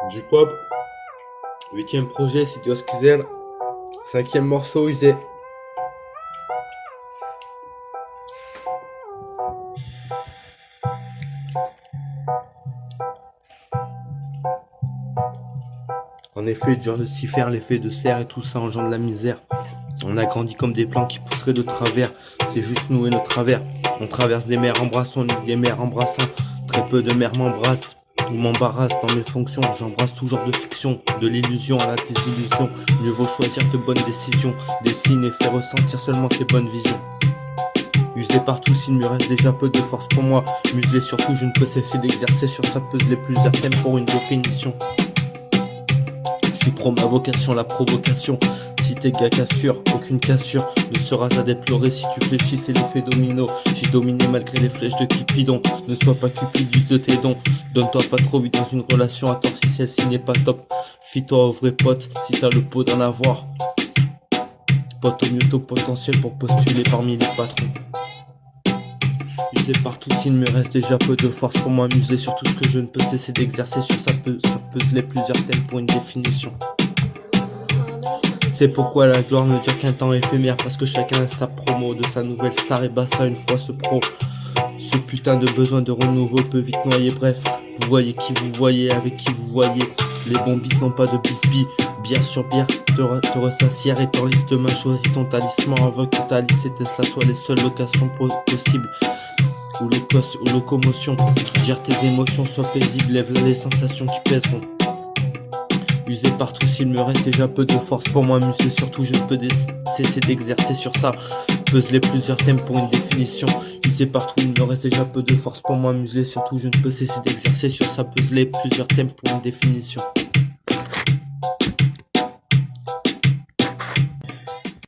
Du pop, huitième projet, si Dios quiser, cinquième morceau usé. En effet, dur de s'y faire, l'effet de serre et tout ça engendre la misère. On a grandi comme des plants qui pousseraient de travers. C'est juste nous et nos travers. On traverse des mers, embrassons des mers, embrassant. Très peu de mers m'embrassent ou m'embarrassent dans mes fonctions. J'embrasse tout genre de fiction, de l'illusion à la désillusion. Mieux vaut choisir de bonnes décisions. Dessine et fais ressentir seulement tes bonnes visions. Usé partout, s'il me reste déjà peu de force pour moi. Muselé surtout, je ne peux cesser d'exercer sur sa puzzle les plusieurs thèmes pour une définition. Je suis pro ma vocation, la provocation. Si t'es gars cassure, aucune cassure ne sera à déplorer. Si tu fléchis, c'est l'effet domino. J'ai dominé malgré les flèches de Cupidon. Ne sois pas cupide, use de tes dons. Donne-toi pas trop vite dans une relation, à tort si celle-ci n'est pas top. Fie-toi au vrai pote, si t'as le pot d'en avoir. Pote au mieux taux potentiel pour postuler parmi les patrons. Usé partout, s'il me reste déjà peu de force pour m'amuser sur tout ce que je ne peux cesser d'exercer sur puzzler plusieurs thèmes pour une définition. C'est pourquoi la gloire ne dure qu'un temps éphémère, parce que chacun a sa promo de sa nouvelle star et basta une fois ce pro. Ce putain de besoin de renouveau peut vite noyer, bref, vous voyez qui vous voyez, avec qui vous voyez. Les bons bis n'ont pas de bisbis, bière sur bière te ressassière et ton liste demain choisis ton talisman avant que ta liste et Tesla soient les seules locations possibles. Ou locomotion, gère tes émotions, sois paisible, lève les sensations qui pèseront. Usé partout, s'il me reste déjà peu de force pour m'amuser, surtout je ne peux cesser d'exercer sur ça. Puzzler plusieurs thèmes pour une définition. Usé partout, il me reste déjà peu de force pour m'amuser, surtout je ne peux cesser d'exercer sur ça. Puzzler plusieurs thèmes pour une définition.